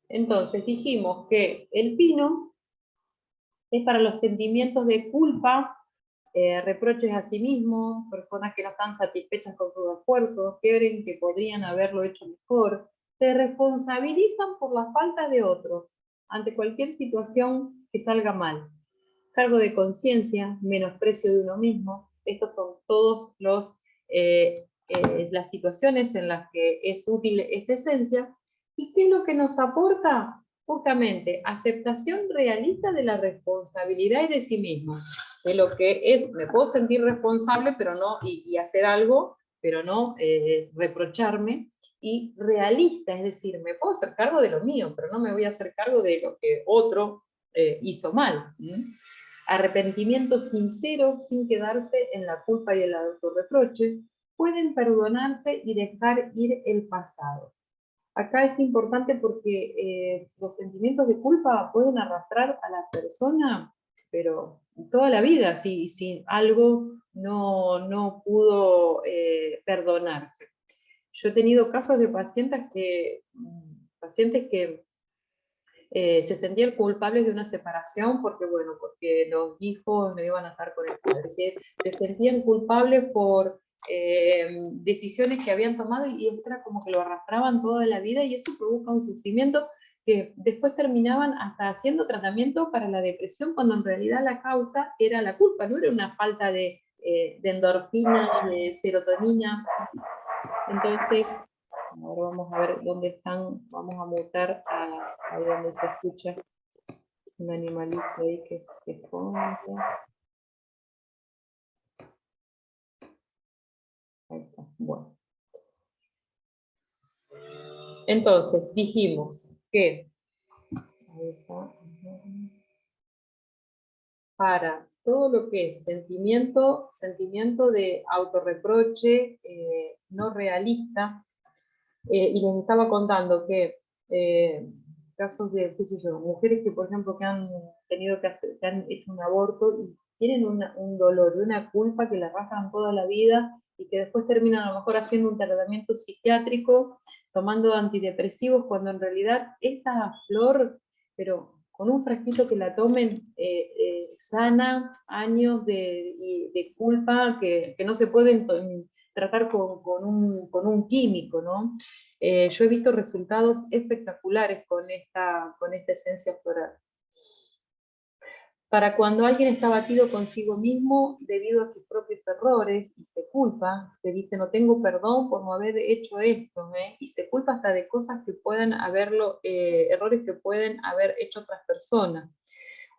Entonces dijimos que el pino es para los sentimientos de culpa, reproches a sí mismo, personas que no están satisfechas con sus esfuerzos, que creen que podrían haberlo hecho mejor, se responsabilizan por la falta de otros ante cualquier situación que salga mal. Cargo de conciencia, menosprecio de uno mismo, estos son todos las situaciones en las que es útil esta esencia. ¿Y qué es lo que nos aporta? Justamente, aceptación realista de la responsabilidad y de sí mismo, de lo que es, me puedo sentir responsable, pero no, y hacer algo, pero no reprocharme, y realista, es decir, me puedo hacer cargo de lo mío, pero no me voy a hacer cargo de lo que otro hizo mal. Arrepentimiento sincero sin quedarse en la culpa y el autorreproche, pueden perdonarse y dejar ir el pasado. Acá es importante porque los sentimientos de culpa pueden arrastrar a la persona, pero toda la vida, si algo no pudo perdonarse. Yo he tenido casos de pacientes que se sentían culpables de una separación porque, bueno, porque los hijos no iban a estar con el padre, que se sentían culpables por decisiones que habían tomado y era como que lo arrastraban toda la vida y eso provoca un sufrimiento que después terminaban hasta haciendo tratamiento para la depresión cuando en realidad la causa era la culpa, no era una falta de endorfina, de serotonina. Entonces, ahora vamos a ver dónde están, vamos a mutar ahí donde se escucha un animalito ahí que esconde. Ahí está, bueno. Entonces, dijimos que ahí está, para todo lo que es sentimiento de autorreproche no realista, y les estaba contando que casos de, qué sé yo, mujeres que, por ejemplo, que han tenido que hacer, que han hecho un aborto y tienen un dolor y una culpa que la arrastran toda la vida y que después terminan a lo mejor haciendo un tratamiento psiquiátrico, tomando antidepresivos, cuando en realidad esta flor, pero con un frasquito que la tomen, sana años de culpa que no se pueden tratar con un químico, ¿no? Yo he visto resultados espectaculares con esta esencia floral. Para cuando alguien está abatido consigo mismo debido a sus propios errores y se culpa, se dice no tengo perdón por no haber hecho esto, y se culpa hasta de cosas que pueden haberlo, errores que pueden haber hecho otras personas.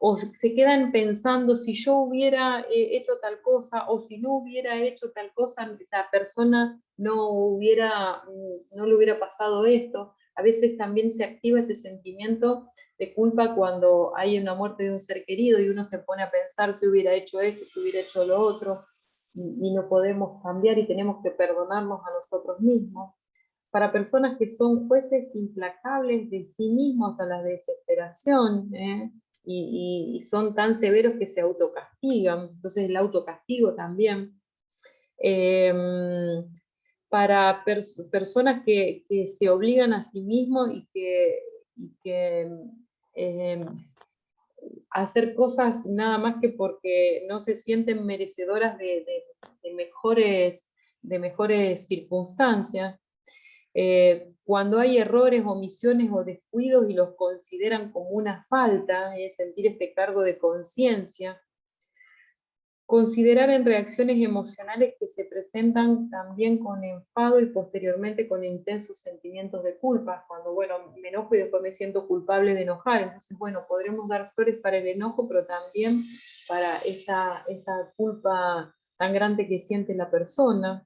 O se quedan pensando si yo hubiera hecho tal cosa o si no hubiera hecho tal cosa, la persona no le hubiera pasado esto. A veces también se activa este sentimiento de culpa cuando hay una muerte de un ser querido y uno se pone a pensar si hubiera hecho esto, si hubiera hecho lo otro, y no podemos cambiar y tenemos que perdonarnos a nosotros mismos. Para personas que son jueces implacables de sí mismos hasta la desesperación, y son tan severos que se autocastigan, entonces el autocastigo también. Eh, para personas que se obligan a sí mismos y que hacer cosas nada más que porque no se sienten merecedoras de mejores circunstancias. Cuando hay errores, omisiones o descuidos y los consideran como una falta, sentir este cargo de conciencia. Considerar en reacciones emocionales que se presentan también con enfado y posteriormente con intensos sentimientos de culpa, cuando, bueno, me enojo y después me siento culpable de enojar. Entonces, bueno, podremos dar flores para el enojo, pero también para esta culpa tan grande que siente la persona.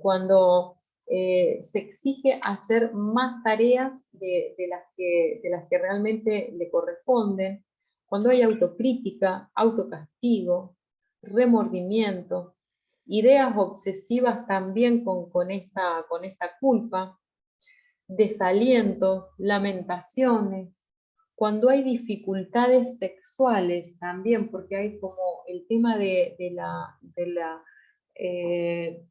Cuando se exige hacer más tareas de las que realmente le corresponden, cuando hay autocrítica, autocastigo, remordimiento, ideas obsesivas también con esta culpa, desalientos, lamentaciones, cuando hay dificultades sexuales también, porque hay como el tema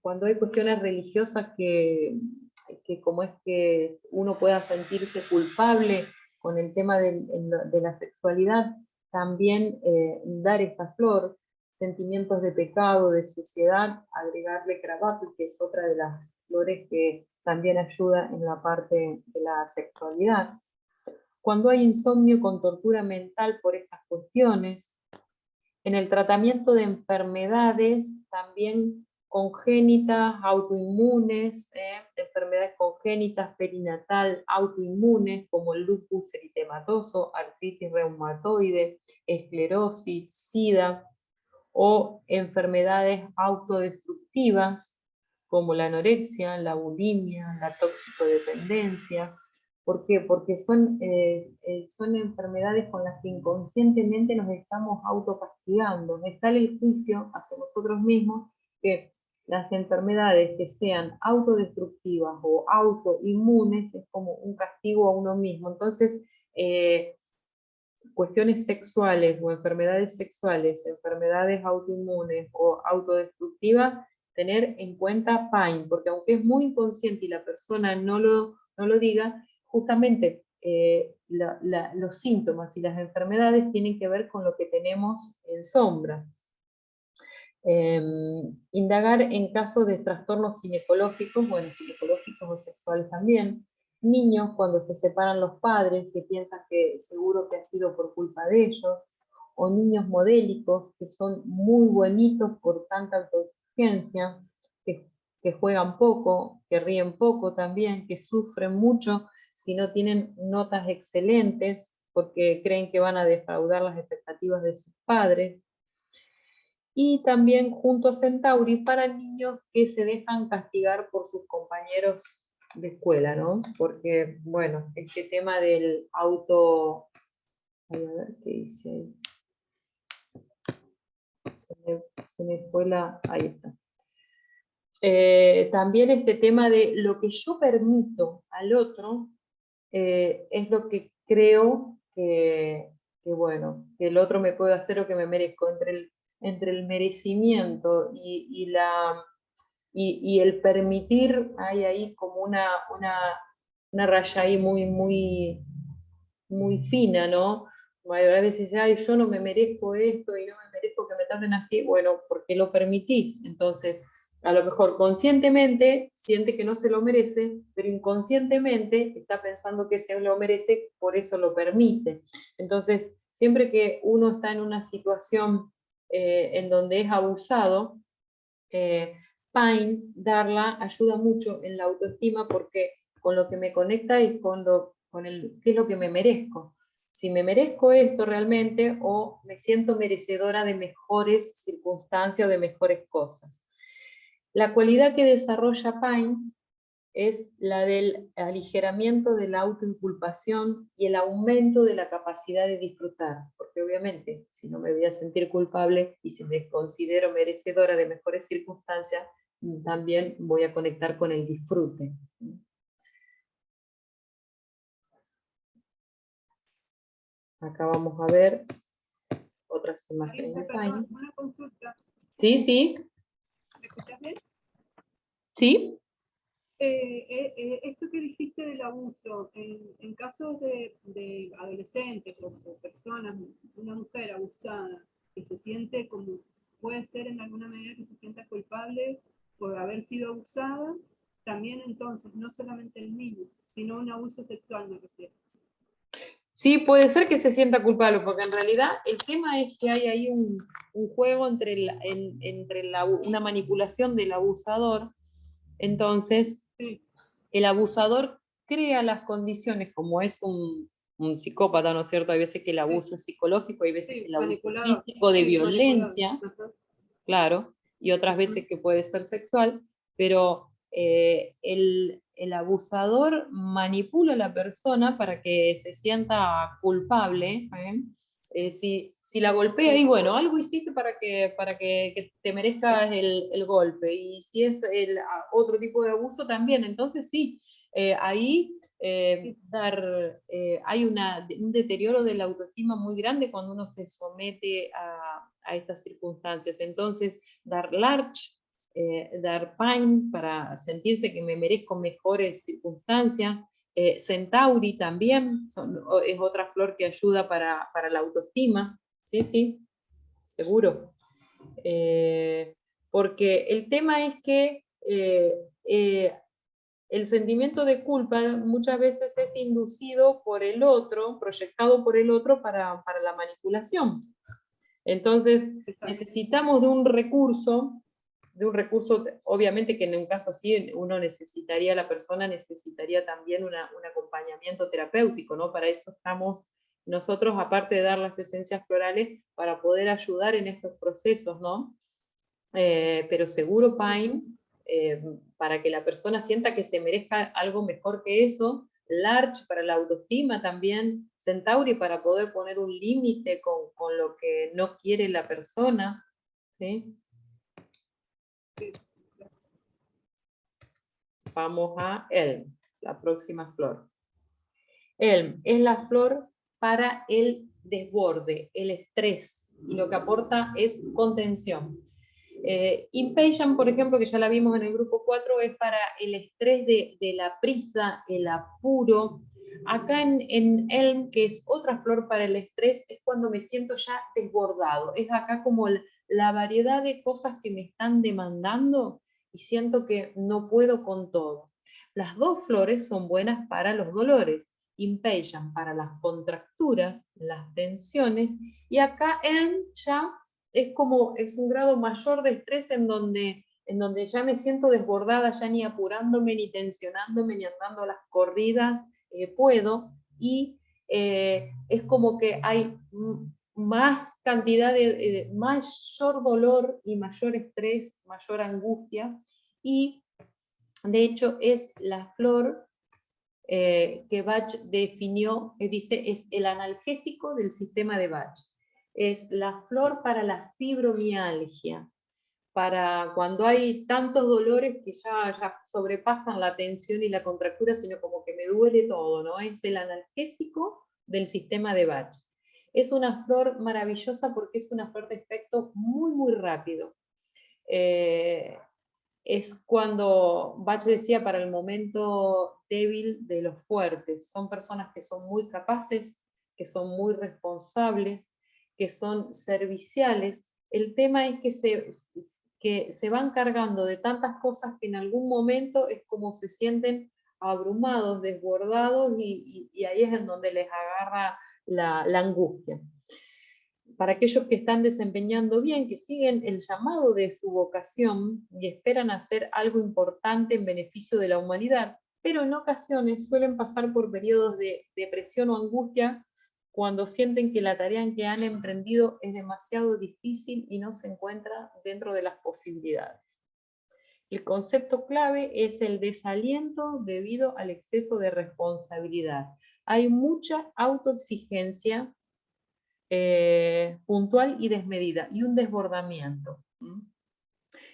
cuando hay cuestiones religiosas que que como es que uno pueda sentirse culpable con el tema de la sexualidad, también dar esta flor, sentimientos de pecado, de suciedad, agregarle cravápil, que es otra de las flores que también ayuda en la parte de la sexualidad. Cuando hay insomnio con tortura mental por estas cuestiones, en el tratamiento de enfermedades también congénitas, autoinmunes, enfermedades congénitas, perinatal, autoinmunes, como el lupus eritematoso, artritis reumatoide, esclerosis, SIDA, o enfermedades autodestructivas, como la anorexia, la bulimia, la toxicodependencia. ¿Por qué? Porque son enfermedades con las que inconscientemente nos estamos autocastigando. Está el juicio hacia nosotros mismos que las enfermedades que sean autodestructivas o autoinmunes es como un castigo a uno mismo. Entonces, cuestiones sexuales o enfermedades sexuales, enfermedades autoinmunes o autodestructivas, tener en cuenta PAIN, porque aunque es muy inconsciente y la persona no lo diga, justamente los síntomas y las enfermedades tienen que ver con lo que tenemos en sombra. Indagar en casos de trastornos ginecológicos, bueno, ginecológicos o sexuales también, niños cuando se separan los padres que piensan que seguro que ha sido por culpa de ellos, o niños modélicos que son muy buenitos por tanta autoexigencia, que juegan poco, que ríen poco también, que sufren mucho si no tienen notas excelentes porque creen que van a defraudar las expectativas de sus padres. Y también junto a Centauri para niños que se dejan castigar por sus compañeros de escuela, ¿no? Porque, bueno, este tema del auto... A ver qué dice ahí. Se me fue la... Ahí está. También este tema de lo que yo permito al otro es lo que creo bueno, que el otro me puede hacer o que me merezco. Entre el merecimiento y el permitir, hay ahí como una raya ahí muy fina, ¿no? A veces, ay, yo no me merezco esto y no me merezco que me traten así. Bueno, ¿por qué lo permitís? Entonces, a lo mejor conscientemente siente que no se lo merece, pero inconscientemente está pensando que se lo merece, por eso lo permite. Entonces, siempre que uno está en una situación en donde es abusado, Pine, darla, ayuda mucho en la autoestima porque con lo que me conecta es con qué es lo que me merezco. Si me merezco esto realmente o me siento merecedora de mejores circunstancias o de mejores cosas. La cualidad que desarrolla Pine es la del aligeramiento de la autoinculpación y el aumento de la capacidad de disfrutar, porque obviamente si no me voy a sentir culpable y si me considero merecedora de mejores circunstancias, también voy a conectar con el disfrute. Acá vamos a ver otras imágenes de Pine. Una consulta. Sí, sí. ¿Me escuchas bien? Sí. Esto que dijiste del abuso, en casos de adolescentes o personas, una mujer abusada, que se siente como, puede ser en alguna medida que se sienta culpable por haber sido abusada, también entonces, no solamente el niño, sino un abuso sexual, me refiero. Sí, puede ser que se sienta culpable, porque en realidad el tema es que hay ahí un juego entre una manipulación del abusador. Entonces, Sí. el abusador crea las condiciones, como es un psicópata, ¿no es cierto? Hay veces que el abuso es psicológico, hay veces que el abuso es físico, de violencia, claro, y otras veces que puede ser sexual, pero el abusador manipula a la persona para que se sienta culpable. Si la golpea, y bueno, algo hiciste para que te merezcas el golpe, y si es otro tipo de abuso también, entonces sí, ahí hay un deterioro de la autoestima muy grande cuando uno se somete a estas circunstancias. Entonces, dar large Dark Pine para sentirse que me merezco mejores circunstancias. Centauri también es otra flor que ayuda para la autoestima. Sí, sí, seguro. Porque el tema es que el sentimiento de culpa muchas veces es inducido por el otro, proyectado por el otro para la manipulación. Entonces, necesitamos de un recurso, obviamente que en un caso así uno necesitaría, la persona necesitaría también un acompañamiento terapéutico, ¿no? Para eso estamos nosotros, aparte de dar las esencias florales, para poder ayudar en estos procesos, ¿no? Pero seguro Pine, para que la persona sienta que se merezca algo mejor que eso, Larch para la autoestima también, Centauri para poder poner un límite con lo que no quiere la persona, ¿sí? Vamos a Elm, la próxima flor. Elm es la flor para el desborde, el estrés, y lo que aporta es contención. Impatient, por ejemplo, que ya la vimos en el grupo 4, es para el estrés de la prisa, el apuro. Acá en Elm, que es otra flor para el estrés, es cuando me siento ya desbordado. Es acá como la variedad de cosas que me están demandando y siento que no puedo con todo. Las dos flores son buenas para los dolores. Impatient para las contracturas, las tensiones, y acá Elm ya es un grado mayor de estrés en donde ya me siento desbordada, ya ni apurándome, ni tensionándome, ni andando a las corridas, puedo, y es como que hay más cantidad de mayor dolor y mayor estrés, mayor angustia, y de hecho es la flor que Bach definió, dice, es el analgésico del sistema de Bach. Es la flor para la fibromialgia, para cuando hay tantos dolores que ya sobrepasan la tensión y la contractura, sino como que me duele todo, ¿no? Es el analgésico del sistema de Bach. Es una flor maravillosa porque es una flor de efecto muy, muy rápido. Es cuando Bach decía para el momento débil de los fuertes. Son personas que son muy capaces, que son muy responsables, que son serviciales. El tema es que se van cargando de tantas cosas que en algún momento es como se sienten abrumados, desbordados, y ahí es en donde les agarra la angustia. Para aquellos que están desempeñando bien, que siguen el llamado de su vocación y esperan hacer algo importante en beneficio de la humanidad, pero en ocasiones suelen pasar por periodos de depresión o angustia cuando sienten que la tarea en que han emprendido es demasiado difícil y no se encuentra dentro de las posibilidades. El concepto clave es el desaliento debido al exceso de responsabilidad. Hay mucha autoexigencia puntual y desmedida, y un desbordamiento.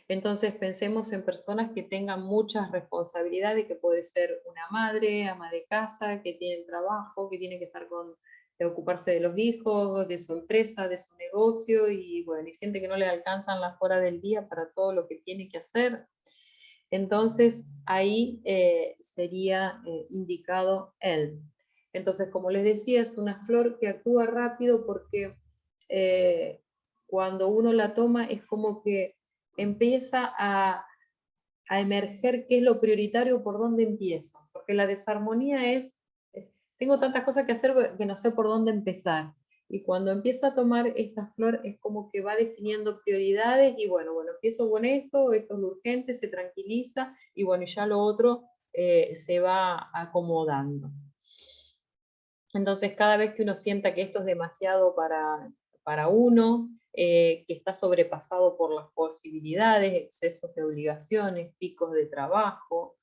Entonces pensemos en personas que tengan muchas responsabilidades, que puede ser una madre, ama de casa, que tiene trabajo, que tiene que estar ocuparse de los hijos, de su empresa, de su negocio, y bueno, y siente que no le alcanzan las horas del día para todo lo que tiene que hacer. Entonces ahí sería indicado él. Entonces, como les decía, es una flor que actúa rápido porque cuando uno la toma es como que empieza a emerger qué es lo prioritario, por dónde empiezo. Porque la desarmonía es, tengo tantas cosas que hacer que no sé por dónde empezar. Y cuando empieza a tomar esta flor es como que va definiendo prioridades y bueno, empiezo con esto es lo urgente, se tranquiliza y bueno, ya lo otro se va acomodando. Entonces, cada vez que uno sienta que esto es demasiado para uno, que está sobrepasado por las posibilidades, excesos de obligaciones, picos de trabajo,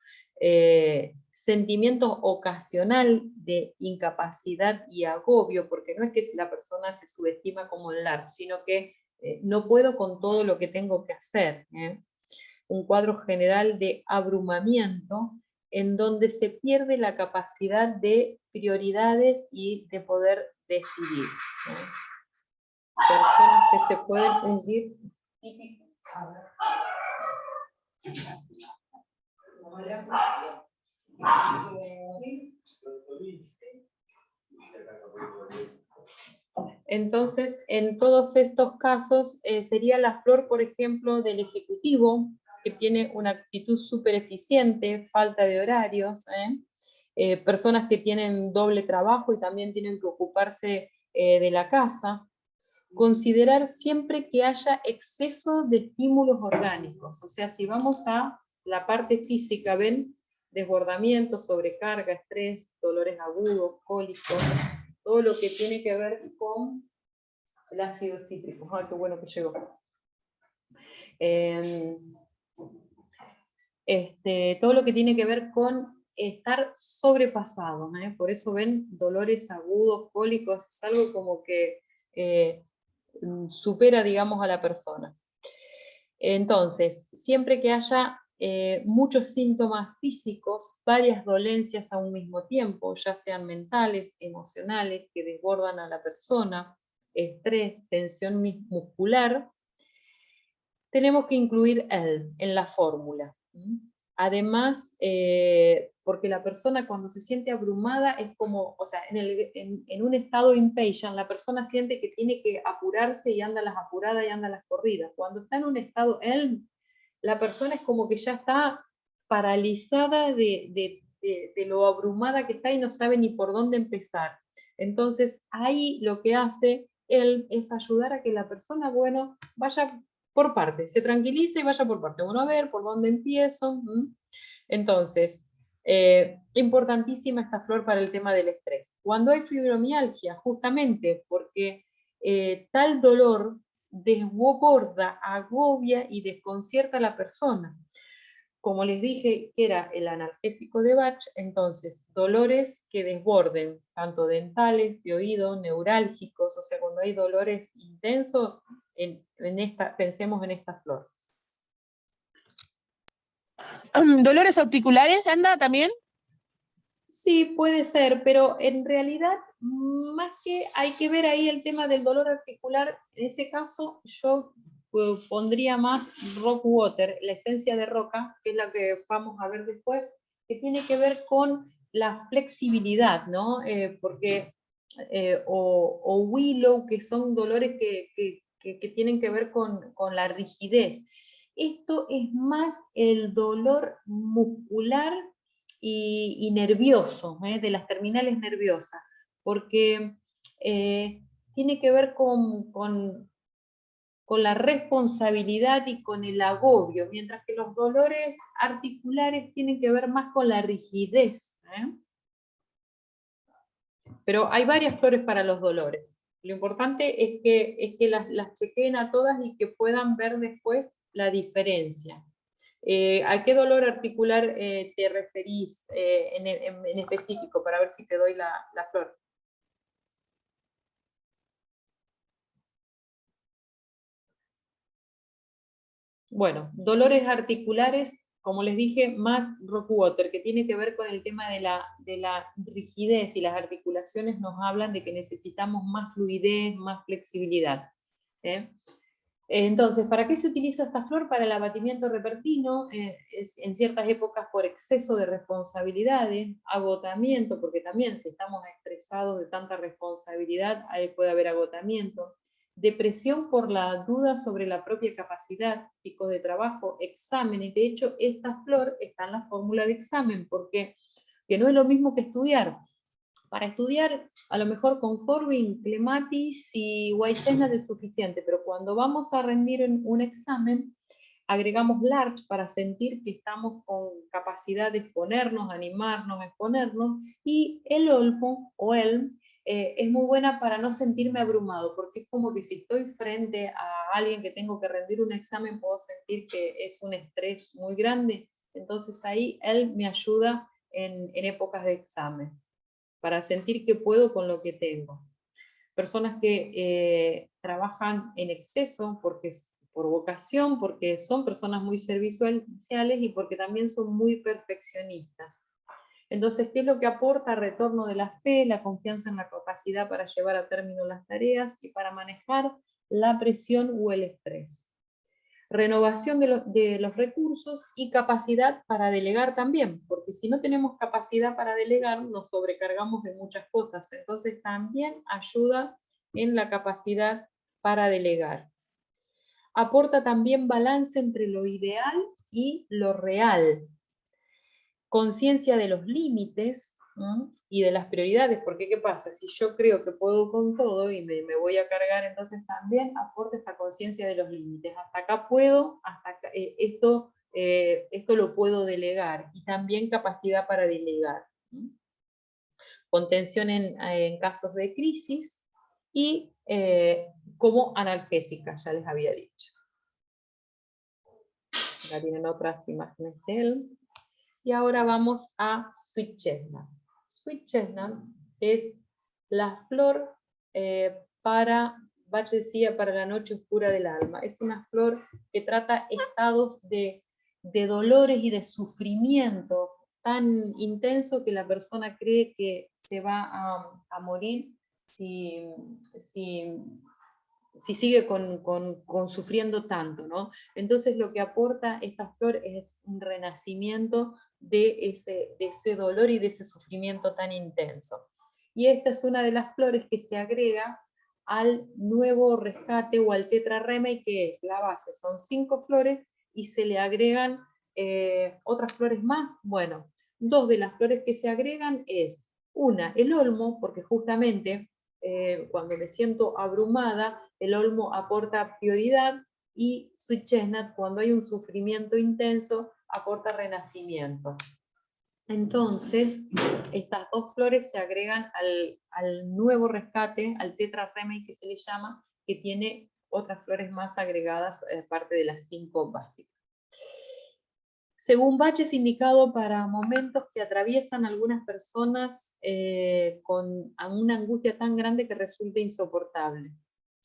sentimientos ocasional de incapacidad y agobio, porque no es que la persona se subestima como el LAR, sino que no puedo con todo lo que tengo que hacer. Un cuadro general de abrumamiento en donde se pierde la capacidad de prioridades y de poder decidir. Personas que se pueden hundir. Entonces, en todos estos casos, sería la flor, por ejemplo, del ejecutivo, que tiene una actitud súper eficiente, falta de horarios, personas que tienen doble trabajo y también tienen que ocuparse de la casa. Considerar siempre que haya exceso de estímulos orgánicos, o sea, si vamos a la parte física, ¿ven? Desbordamiento, sobrecarga, estrés, dolores agudos, cólicos, todo lo que tiene que ver con el ácido cítrico. ¡Ay, qué bueno que llegó! Todo lo que tiene que ver con estar sobrepasados, por eso ven dolores agudos, cólicos, es algo como que supera, digamos, a la persona. Entonces, siempre que haya muchos síntomas físicos, varias dolencias a un mismo tiempo, ya sean mentales, emocionales, que desbordan a la persona, estrés, tensión muscular, tenemos que incluir él en la fórmula. Además, porque la persona cuando se siente abrumada es como, o sea, en un estado impatient, la persona siente que tiene que apurarse y anda a las apuradas y anda a las corridas. Cuando está en un estado él, la persona es como que ya está paralizada de lo abrumada que está y no sabe ni por dónde empezar. Entonces, ahí lo que hace él es ayudar a que la persona, bueno, vaya por parte, se tranquilice y vaya por parte. Bueno, a ver, ¿por dónde empiezo? Entonces, importantísima esta flor para el tema del estrés. Cuando hay fibromialgia, justamente porque tal dolor desborda, agobia y desconcierta a la persona. Como les dije que era el analgésico de Bach, entonces dolores que desborden, tanto dentales, de oído, neurálgicos, o sea, cuando hay dolores intensos, pensemos en esta flor. ¿Dolores articulares anda también? Sí, puede ser, pero en realidad, más que hay que ver ahí el tema del dolor articular, en ese caso yo pondría más rock water, la esencia de roca, que es la que vamos a ver después, que tiene que ver con la flexibilidad, ¿no? Porque, o willow, que son dolores que tienen que ver con la rigidez. Esto es más el dolor muscular y nervioso, de las terminales nerviosas, porque tiene que ver con la responsabilidad y con el agobio, mientras que los dolores articulares tienen que ver más con la rigidez. Pero hay varias flores para los dolores. Lo importante es que las chequeen a todas y que puedan ver después la diferencia. ¿A qué dolor articular te referís en específico, para ver si te doy la flor? Bueno, dolores articulares, como les dije, más rock water, que tiene que ver con el tema de la rigidez, y las articulaciones nos hablan de que necesitamos más fluidez, más flexibilidad. Entonces, ¿para qué se utiliza esta flor? Para el abatimiento repentino, en ciertas épocas por exceso de responsabilidades, agotamiento, porque también si estamos estresados de tanta responsabilidad, ahí puede haber agotamiento, depresión por la duda sobre la propia capacidad, picos de trabajo, exámenes. De hecho, esta flor está en la fórmula de examen, porque que no es lo mismo que estudiar. Para estudiar, a lo mejor con Corbin, Clematis y White Chestnut es suficiente, pero cuando vamos a rendir un examen, agregamos Larch para sentir que estamos con capacidad de exponernos, animarnos, exponernos, y el Olmo o Elm es muy buena para no sentirme abrumado, porque es como que si estoy frente a alguien que tengo que rendir un examen, puedo sentir que es un estrés muy grande. Entonces ahí él me ayuda en épocas de examen, para sentir que puedo con lo que tengo. Personas que trabajan en exceso por vocación, porque son personas muy serviciales y porque también son muy perfeccionistas. Entonces, ¿qué es lo que aporta? Retorno de la fe, la confianza en la capacidad para llevar a término las tareas y para manejar la presión o el estrés. Renovación de los recursos y capacidad para delegar también, porque si no tenemos capacidad para delegar, nos sobrecargamos de muchas cosas. Entonces también ayuda en la capacidad para delegar. Aporta también balance entre lo ideal y lo real. Conciencia de los límites, ¿no? Y de las prioridades, porque ¿qué pasa? Si yo creo que puedo con todo y me voy a cargar, entonces también aporta esta conciencia de los límites. Hasta acá puedo, hasta acá, esto lo puedo delegar, y también capacidad para delegar. ¿No? Contención en casos de crisis y como analgésica, ya les había dicho. Acá tienen otras imágenes de él. Y ahora vamos a Sweet Chestnut. Sweet Chestnut es la flor para, Bach decía, para la noche oscura del alma. Es una flor que trata estados de dolores y de sufrimiento tan intenso que la persona cree que se va a morir si sigue sufriendo tanto, ¿no? Entonces lo que aporta esta flor es un renacimiento de ese dolor y de ese sufrimiento tan intenso. Y esta es una de las flores que se agrega al nuevo rescate o al tetrarreme, que es la base. Son 5 flores y se le agregan otras flores más. Bueno, 2 de las flores que se agregan es una, el olmo, porque justamente cuando me siento abrumada, el olmo aporta prioridad, y Sweet Chestnut, cuando hay un sufrimiento intenso, aporta renacimiento. Entonces, estas 2 flores se agregan al nuevo rescate, al tetrarreme que se le llama, que tiene otras flores más agregadas, parte de las 5 básicas. Según Bach, es indicado para momentos que atraviesan algunas personas con una angustia tan grande que resulta insoportable.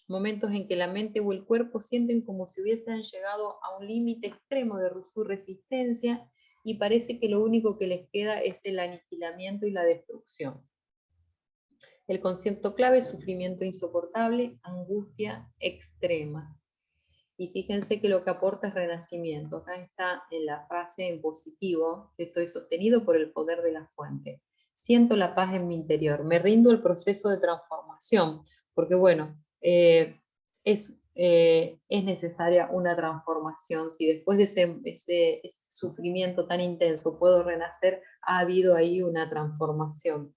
Momentos en que la mente o el cuerpo sienten como si hubiesen llegado a un límite extremo de su resistencia y parece que lo único que les queda es el aniquilamiento y la destrucción. El concepto clave es sufrimiento insoportable, angustia extrema. Y fíjense que lo que aporta es renacimiento. Acá está en la frase en positivo: estoy sostenido por el poder de la fuente. Siento la paz en mi interior. Me rindo al proceso de transformación. Porque bueno, es necesaria una transformación. Si después de ese sufrimiento tan intenso puedo renacer, ha habido ahí una transformación.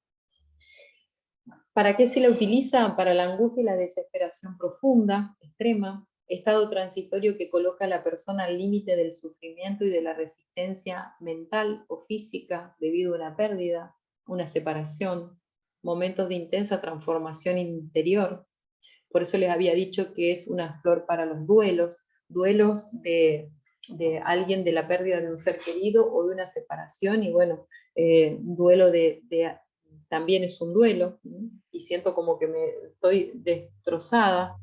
¿Para qué se la utiliza? Para la angustia y la desesperación profunda, extrema, estado transitorio que coloca a la persona al límite del sufrimiento y de la resistencia mental o física debido a una pérdida, una separación, momentos de intensa transformación interior. Por eso les había dicho que es una flor para los duelos de alguien, de la pérdida de un ser querido o de una separación, y bueno, duelo también es un duelo, y siento como que me estoy destrozada.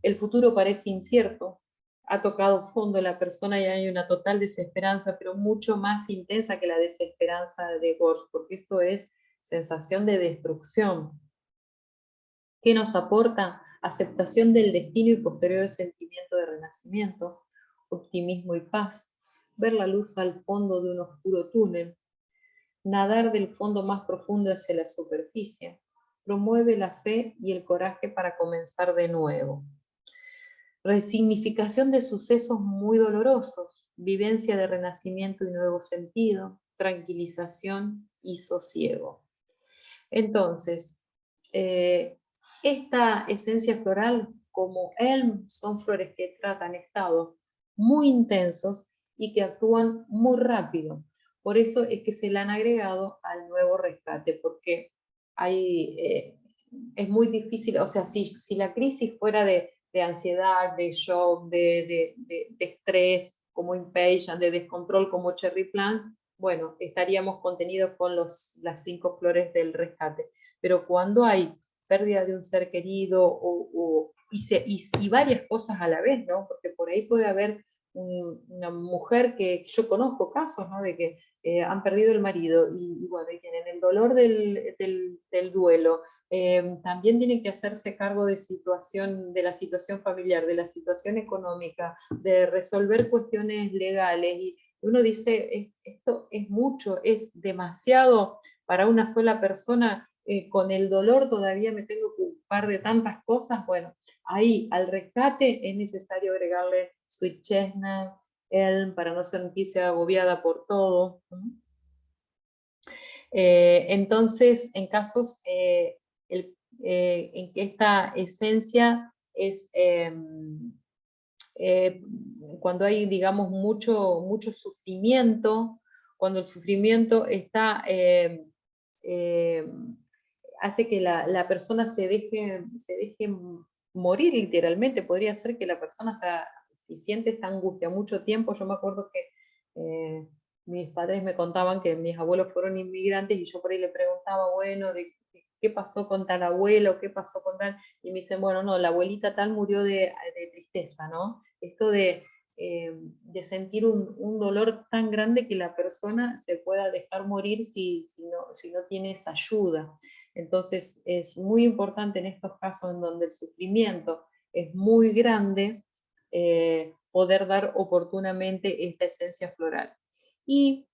El futuro parece incierto, ha tocado fondo la persona y hay una total desesperanza, pero mucho más intensa que la desesperanza de Gorz, porque esto es sensación de destrucción. ¿Qué nos aporta? Aceptación del destino y posterior sentimiento de renacimiento, optimismo y paz, ver la luz al fondo de un oscuro túnel, nadar del fondo más profundo hacia la superficie, promueve la fe y el coraje para comenzar de nuevo. Resignificación de sucesos muy dolorosos, vivencia de renacimiento y nuevo sentido, tranquilización y sosiego. Entonces, esta esencia floral, como Elm, son flores que tratan estados muy intensos y que actúan muy rápido. Por eso es que se le han agregado al nuevo rescate, porque es muy difícil, o sea, si la crisis fuera de ansiedad, de shock, de estrés, como Impatient, de descontrol, como Cherry Plant, bueno, estaríamos contenidos con las 5 flores del rescate. Pero cuando hay pérdida de un ser querido y varias cosas a la vez, ¿no? Porque por ahí puede haber una mujer que yo conozco casos, ¿no? De que han perdido el marido y bueno, y tienen el dolor del duelo. También tienen que hacerse cargo de la situación familiar, de la situación económica, de resolver cuestiones legales. Y uno dice, esto es mucho, es demasiado para una sola persona. Con el dolor todavía me tengo que ocupar de tantas cosas. Bueno, ahí al rescate es necesario agregarle sweet chestnut, elm, para no sentirse agobiada por todo. Entonces, en casos en que esta esencia es cuando hay, digamos, mucho sufrimiento, cuando el sufrimiento está, hace que la persona se deje morir literalmente. Podría ser que la persona si siente esta angustia mucho tiempo. Yo me acuerdo que mis padres me contaban que mis abuelos fueron inmigrantes y yo por ahí le preguntaba, bueno, de qué pasó con tal abuelo, qué pasó con tal, y me dicen, bueno, no, la abuelita tal murió de tristeza, ¿no? Esto de sentir un dolor tan grande que la persona se pueda dejar morir si no tiene esa ayuda. Entonces es muy importante en estos casos en donde el sufrimiento es muy grande, poder dar oportunamente esta esencia floral. Y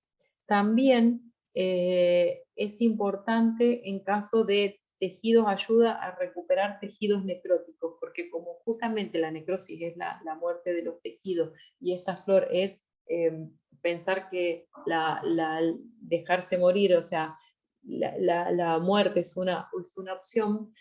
también es importante en caso de tejidos, ayuda a recuperar tejidos necróticos, porque como justamente la necrosis es la muerte de los tejidos y esta flor es pensar que dejarse morir, o sea, la muerte es una opción,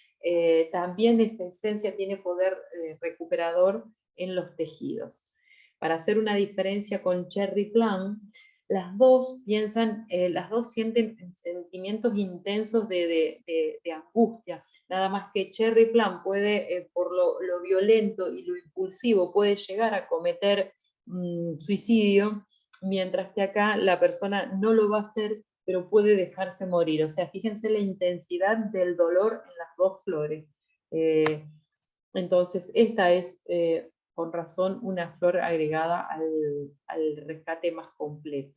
también esta esencia tiene poder recuperador en los tejidos. Para hacer una diferencia con Cherry Plum, las dos sienten sentimientos intensos de angustia, nada más que Cherry Plum puede, por lo violento y lo impulsivo, puede llegar a cometer suicidio, mientras que acá la persona no lo va a hacer, pero puede dejarse morir. O sea, fíjense la intensidad del dolor en las dos flores. Entonces, esta es con razón una flor agregada al rescate más completo.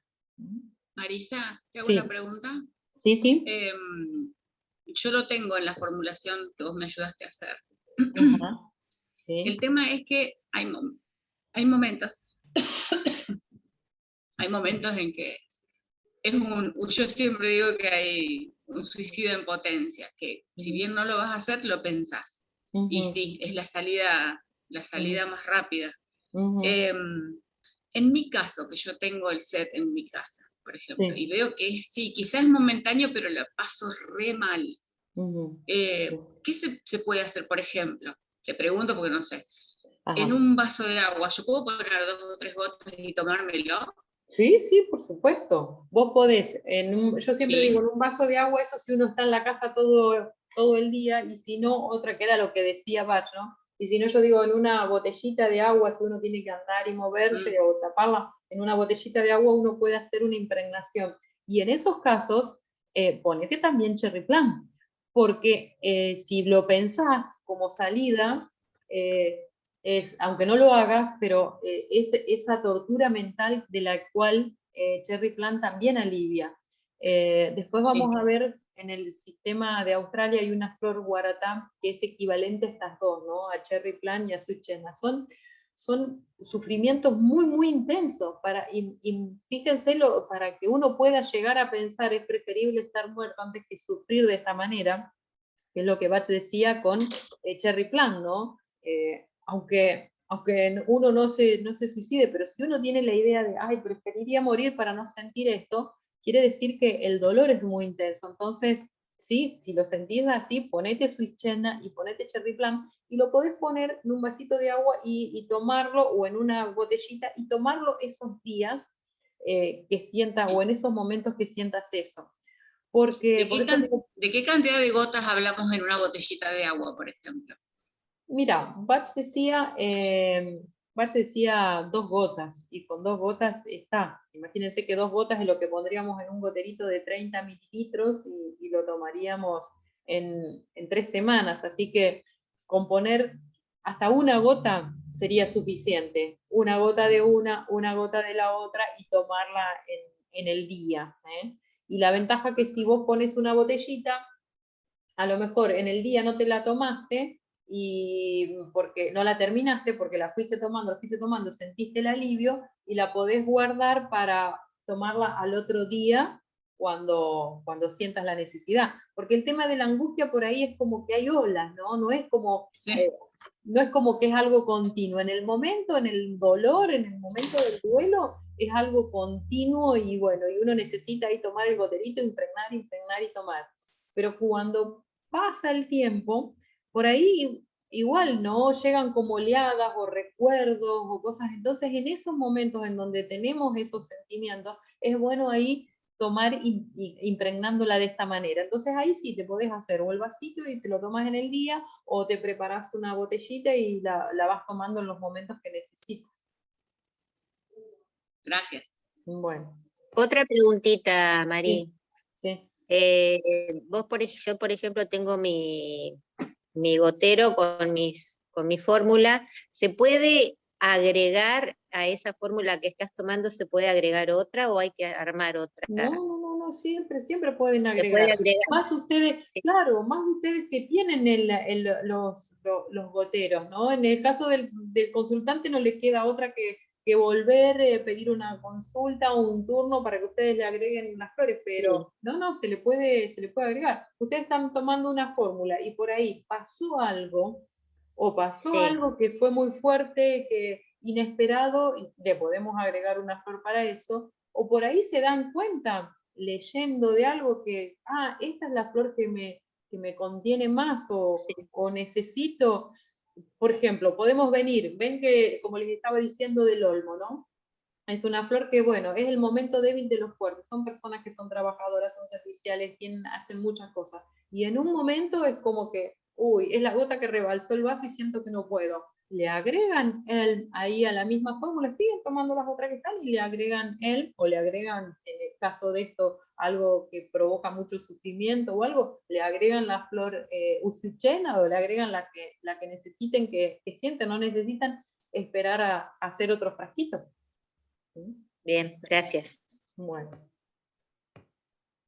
Marisa, ¿te hago Sí. una pregunta? Sí, sí. Yo lo tengo en la formulación que vos me ayudaste a hacer. Ajá. Sí. El tema es que hay momentos, hay momentos en que yo siempre digo que hay un suicidio en potencia, que si bien no lo vas a hacer, lo pensás. Y sí, es la salida más rápida. En mi caso, que yo tengo el set en mi casa, por ejemplo, y veo que sí, quizás es momentáneo, pero lo paso re mal. ¿Qué se puede hacer, por ejemplo? Te pregunto porque no sé. Ajá. En un vaso de agua, ¿yo puedo poner 2 o 3 gotas y tomármelo? Sí, sí, por supuesto. Vos podés, yo siempre digo, en un vaso de agua, eso si uno está en la casa todo el día, y si no, otra que era lo que decía Bach, ¿no? Y si no, yo digo, en una botellita de agua, si uno tiene que andar y moverse o taparla, en una botellita de agua uno puede hacer una impregnación. Y en esos casos, ponete también Cherry Plum, porque si lo pensás como salida, aunque no lo hagas, pero esa tortura mental de la cual Cherry Plum también alivia. Después vamos a ver, en el sistema de Australia hay una flor guaratá que es equivalente a estas dos, ¿no? A Cherry Plum y a Sweet Chestnut. Son sufrimientos muy, muy intensos. Y fíjense, para que uno pueda llegar a pensar, es preferible estar muerto antes que sufrir de esta manera, que es lo que Bach decía con Cherry Plum, ¿no? Aunque uno no se suicide, pero si uno tiene la idea de, ay, preferiría morir para no sentir esto, quiere decir que el dolor es muy intenso. Entonces, sí, si lo sentís así, ponete Sweet Chestnut y ponete Cherry Plum, y lo podés poner en un vasito de agua y tomarlo, o en una botellita, y tomarlo esos días que sientas, o en esos momentos que sientas eso. Porque, ¿De qué cantidad de gotas hablamos en una botellita de agua, por ejemplo? Mira, Bach decía 2 gotas, y con 2 gotas está. Imagínense que 2 gotas es lo que pondríamos en un goterito de 30 mililitros y lo tomaríamos en 3 semanas. Así que con poner hasta una gota sería suficiente. Una gota de una gota de la otra y tomarla en el día. Y la ventaja que si vos pones una botellita, a lo mejor en el día no te la tomaste, y porque no la terminaste, porque la fuiste tomando, sentiste el alivio, y la podés guardar para tomarla al otro día cuando sientas la necesidad. Porque el tema de la angustia por ahí es como que hay olas, ¿no? No es como, no es como que es algo continuo. En el momento, en el dolor, en el momento del duelo, es algo continuo, y bueno, y uno necesita ahí tomar el goterito, impregnar y tomar. Pero cuando pasa el tiempo, por ahí igual, ¿no? Llegan como oleadas o recuerdos o cosas. Entonces, en esos momentos en donde tenemos esos sentimientos, es bueno ahí tomar impregnándola de esta manera. Entonces, ahí sí te podés hacer o el vasito y te lo tomas en el día, o te preparas una botellita y la vas tomando en los momentos que necesitas. Gracias. Bueno. Otra preguntita, Mari. Sí. Yo, por ejemplo, tengo mi gotero con mi fórmula. ¿Se puede agregar a esa fórmula que estás tomando, se puede agregar otra o hay que armar otra? No, siempre pueden agregar. ¿Se puede agregar? Más ustedes, sí. Claro, más ustedes que tienen los goteros, ¿no? En el caso del consultante no le queda otra que volver, pedir una consulta o un turno para que ustedes le agreguen las flores, pero sí. No, se le puede agregar. Ustedes están tomando una fórmula y por ahí pasó algo, o pasó algo que fue muy fuerte, que inesperado, y le podemos agregar una flor para eso, o por ahí se dan cuenta leyendo de algo que, esta es la flor que me contiene más, o necesito. Por ejemplo, podemos ven que, como les estaba diciendo del olmo, ¿no? Es una flor que, bueno, es el momento débil de los fuertes, son personas que son trabajadoras, son serviciales, hacen muchas cosas, y en un momento es como que, es la gota que rebalsó el vaso y siento que no puedo. Le agregan ahí a la misma fórmula, siguen tomando las otras que están y le agregan o le agregan, en el caso de esto, algo que provoca mucho sufrimiento o algo, le agregan la flor usuchena, o le agregan la que necesiten, que sienten, no necesitan esperar a hacer otro frasquito. Bien, gracias. Bueno.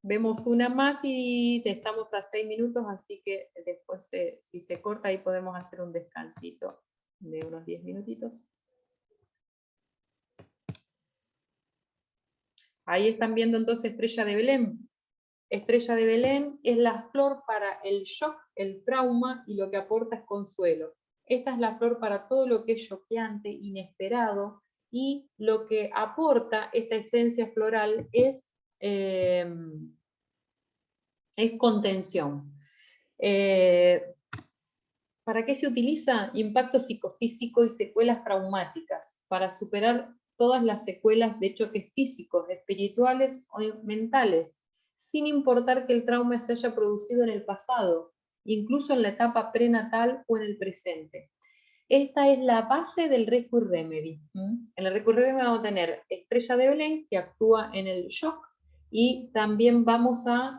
Vemos una más y estamos a 6 minutos, así que después, si se corta, ahí podemos hacer un descansito de unos 10 minutitos. Ahí están viendo entonces Estrella de Belén. Estrella de Belén es la flor para el shock, el trauma, y lo que aporta es consuelo. Esta es la flor para todo lo que es choqueante, inesperado, y lo que aporta esta esencia floral es contención. ¿Para qué se utiliza? Impacto psicofísico y secuelas traumáticas, para superar todas las secuelas de choques físicos, espirituales o mentales, sin importar que el trauma se haya producido en el pasado, incluso en la etapa prenatal o en el presente. Esta es la base del Rescue Remedy. En el Rescue Remedy vamos a tener Estrella de Belén, que actúa en el shock, y también vamos a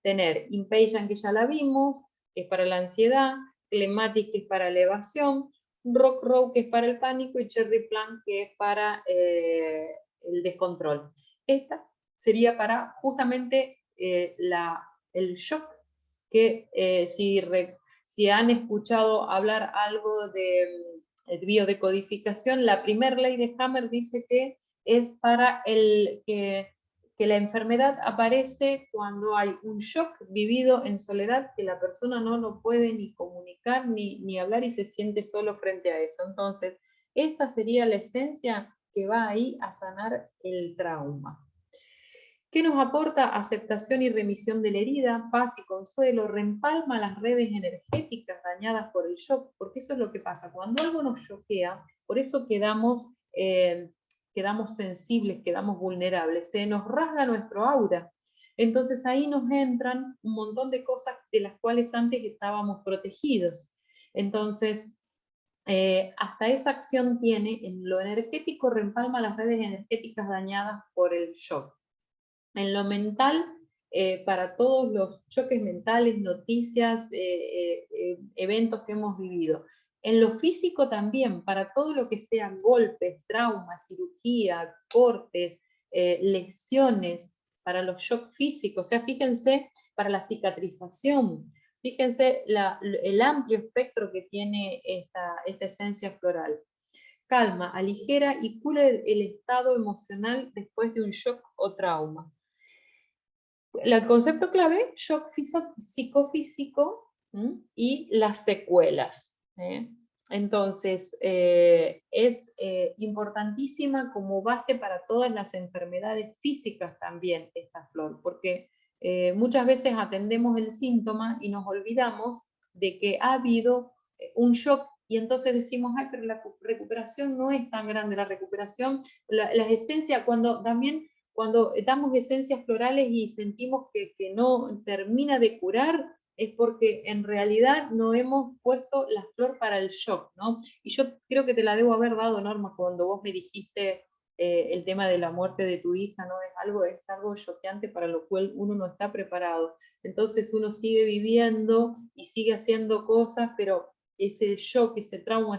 tener Impatient, que ya la vimos, que es para la ansiedad, Clematis, que es para la evasión, Rock Row, que es para el pánico, y Cherry Plum, que es para el descontrol. Esta sería para justamente el shock, que si han escuchado hablar algo de biodecodificación, la primera ley de Hammer dice que es para que la enfermedad aparece cuando hay un shock vivido en soledad, que la persona no lo puede ni comunicar ni hablar, y se siente solo frente a eso. Entonces, esta sería la esencia que va ahí a sanar el trauma. ¿Qué nos aporta? Aceptación y remisión de la herida, paz y consuelo, reempalma las redes energéticas dañadas por el shock, porque eso es lo que pasa. Cuando algo nos choquea, por eso quedamos sensibles, quedamos vulnerables, se nos rasga nuestro aura. Entonces ahí nos entran un montón de cosas de las cuales antes estábamos protegidos. Entonces, hasta esa acción tiene, en lo energético, reempalma las redes energéticas dañadas por el shock. En lo mental, para todos los choques mentales, noticias, eventos que hemos vivido. En lo físico también, para todo lo que sean golpes, traumas, cirugía, cortes, lesiones, para los shock físicos, o sea, fíjense, para la cicatrización, fíjense el amplio espectro que tiene esta esencia floral. Calma, aligera y cura el estado emocional después de un shock o trauma. El concepto clave, shock psicofísico y las secuelas. Entonces, es importantísima como base para todas las enfermedades físicas también esta flor, porque muchas veces atendemos el síntoma y nos olvidamos de que ha habido un shock y entonces decimos, ay, pero la recuperación no es tan grande, la recuperación, las esencias, cuando damos esencias florales y sentimos que no termina de curar, es porque en realidad no hemos puesto la flor para el shock, ¿no? Y yo creo que te la debo haber dado, Norma, cuando vos me dijiste el tema de la muerte de tu hija, ¿no? Es algo choqueante para lo cual uno no está preparado. Entonces uno sigue viviendo y sigue haciendo cosas, pero ese shock, ese trauma,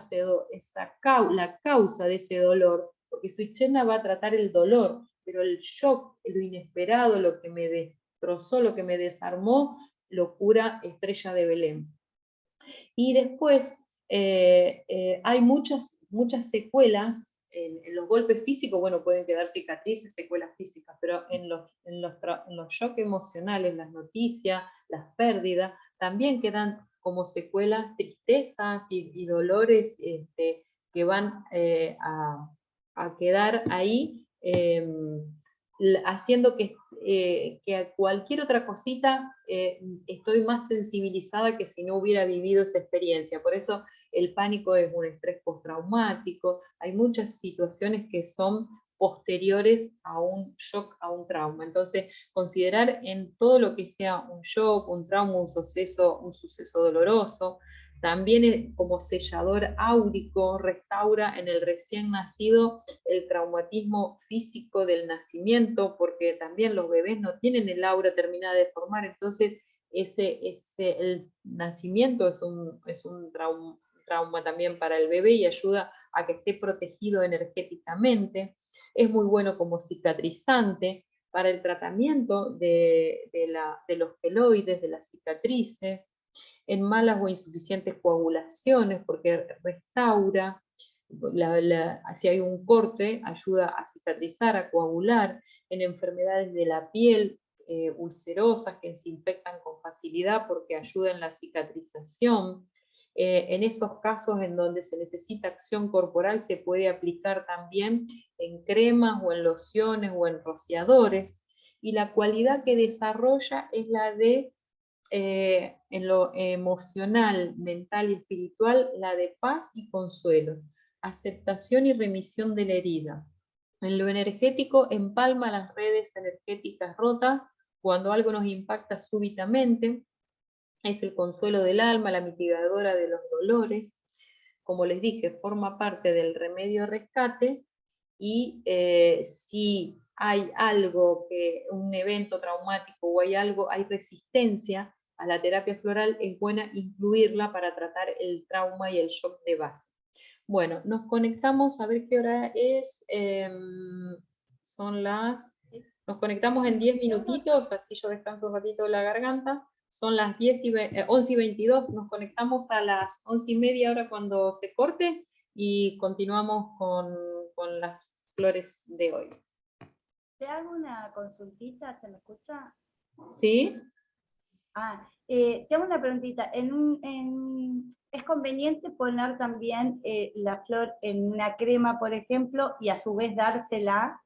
la causa de ese dolor, porque Suichena va a tratar el dolor, pero el shock, lo inesperado, lo que me destrozó, lo que me desarmó, lo cura Estrella de Belén. Y después hay muchas secuelas en los golpes físicos, bueno, pueden quedar cicatrices, secuelas físicas, pero en los shocks emocionales, las noticias, las pérdidas, también quedan como secuelas tristezas y dolores que van a quedar ahí, haciendo que a cualquier otra cosita estoy más sensibilizada que si no hubiera vivido esa experiencia. Por eso el pánico es un estrés postraumático, hay muchas situaciones que son posteriores a un shock, a un trauma. Entonces, considerar en todo lo que sea un shock, un trauma, un suceso doloroso, también como sellador áurico, restaura en el recién nacido el traumatismo físico del nacimiento, porque también los bebés no tienen el aura terminada de formar, entonces el nacimiento es un trauma también para el bebé y ayuda a que esté protegido energéticamente. Es muy bueno como cicatrizante para el tratamiento de los queloides, de las cicatrices, en malas o insuficientes coagulaciones, porque restaura, si hay un corte, ayuda a cicatrizar, a coagular, en enfermedades de la piel, ulcerosas, que se infectan con facilidad porque ayudan en la cicatrización. En esos casos en donde se necesita acción corporal, se puede aplicar también en cremas o en lociones o en rociadores, y la cualidad que desarrolla es la de en lo emocional, mental y espiritual, la de paz y consuelo, aceptación y remisión de la herida. En lo energético, empalma las redes energéticas rotas cuando algo nos impacta súbitamente, es el consuelo del alma, la mitigadora de los dolores. Como les dije, forma parte del remedio rescate, y si hay algo, un evento traumático o hay resistencia a la terapia floral, es buena incluirla para tratar el trauma y el shock de base. Bueno, nos conectamos, a ver qué hora es, nos conectamos en 10 minutitos, así yo descanso un ratito la garganta. Son las 11 y 22, nos conectamos a las 11:30 ahora cuando se corte, y continuamos con las flores de hoy. Te hago una consultita, ¿se me escucha? ¿Sí? Te hago una preguntita. ¿Es conveniente poner también la flor en una crema, por ejemplo, y a su vez dársela